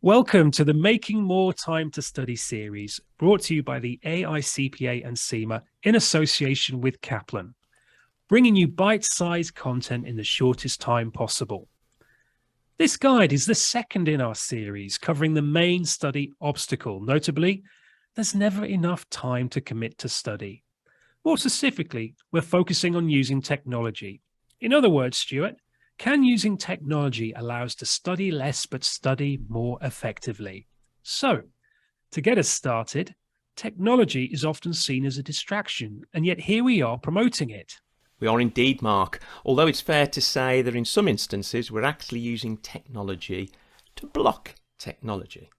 Welcome to the Making More Time to Study series, brought to you by the AICPA and CIMA in association with Kaplan, bringing you bite-sized content in the shortest time possible. This guide is the second in our series, covering the main study obstacle, notably, there's never enough time to commit to study. More specifically, we're focusing on using technology. In other words, Stuart, can using technology allow us to study less but study more effectively? So, to get us started, technology is often seen as a distraction, and yet here we are promoting it. We are indeed, Mark, although it's fair to say that in some instances we're actually using technology to block technology.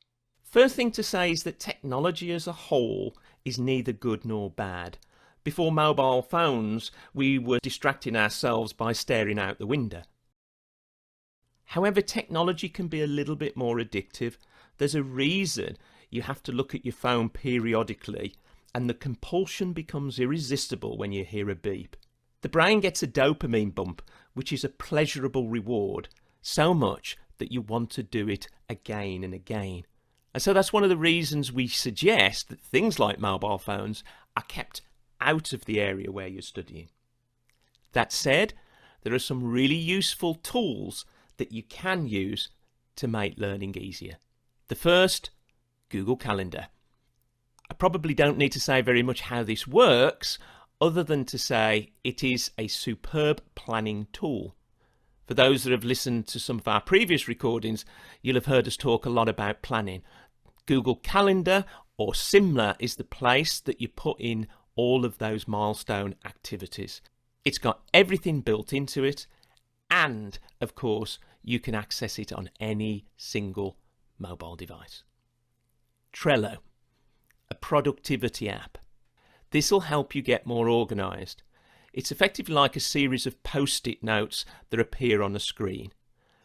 First thing to say is that technology as a whole is neither good nor bad. Before mobile phones, we were distracting ourselves by staring out the window. However, technology can be a little bit more addictive. There's a reason you have to look at your phone periodically, and the compulsion becomes irresistible when you hear a beep. The brain gets a dopamine bump, which is a pleasurable reward, so much that you want to do it again and again. And so that's one of the reasons we suggest that things like mobile phones are kept out of the area where you're studying. That said, there are some really useful tools that you can use to make learning easier. The first, Google Calendar. I probably don't need to say very much how this works, other than to say it is a superb planning tool. For those that have listened to some of our previous recordings, you'll have heard us talk a lot about planning. Google Calendar or similar is the place that you put in all of those milestone activities. It's got everything built into it, and of course you can access it on any single mobile device. Trello, a productivity app. This will help you get more organised. It's effectively like a series of post-it notes that appear on a screen,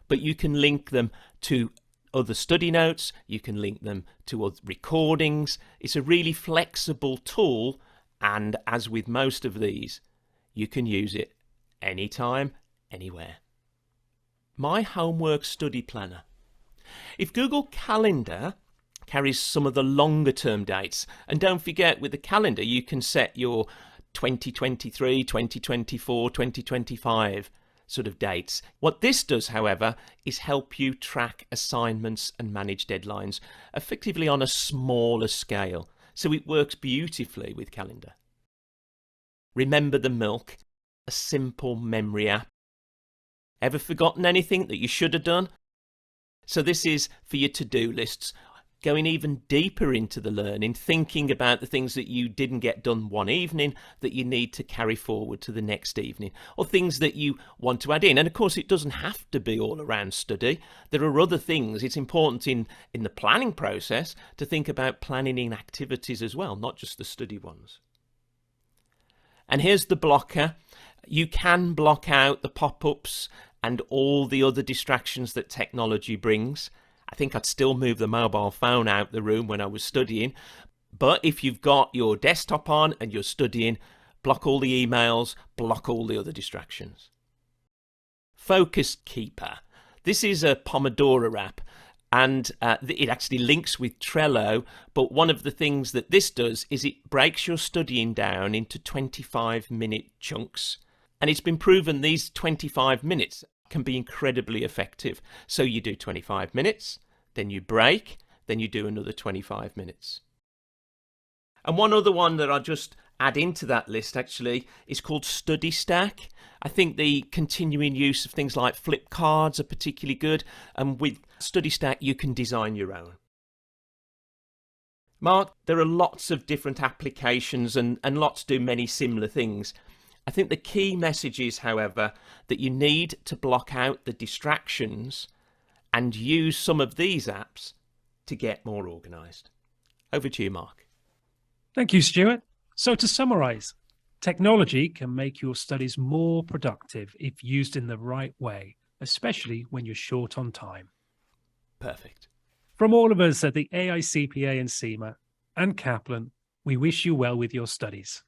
but you can link them to other study notes, you can link them to other recordings. It's a really flexible tool, and as with most of these, you can use it anytime, anywhere. My homework study planner. If Google Calendar carries some of the longer term dates, and don't forget with the calendar you can set your 2023, 2024, 2025 sort of dates. What this does, however, is help you track assignments and manage deadlines effectively on a smaller scale. So it works beautifully with calendar. Remember the Milk, a simple memory app. Ever forgotten anything that you should have done? So this is for your to-do lists, going even deeper into the learning, thinking about the things that you didn't get done one evening that you need to carry forward to the next evening, or things that you want to add in. And of course, it doesn't have to be all around study. There are other things. It's important in the planning process to think about planning in activities as well, not just the study ones. And here's the blocker. You can block out the pop-ups and all the other distractions that technology brings. I think I'd still move the mobile phone out the room when I was studying. But if you've got your desktop on and you're studying, block all the emails, block all the other distractions. Focus Keeper. This is a Pomodoro app, and it actually links with Trello, but one of the things that this does is it breaks your studying down into 25-minute chunks. And it's been proven these 25 minutes can be incredibly effective. So you do 25 minutes, then you break, then you do another 25 minutes. And one other one that I'll just add into that list actually is called Study Stack. I think the continuing use of things like flip cards are particularly good, and with Study Stack you can design your own. Mark, there are lots of different applications and lots do many similar things. I think the key message is, however, that you need to block out the distractions and use some of these apps to get more organised. Over to you, Mark. Thank you, Stuart. So to summarise, technology can make your studies more productive if used in the right way, especially when you're short on time. Perfect. From all of us at the AICPA and CIMA and Kaplan, we wish you well with your studies.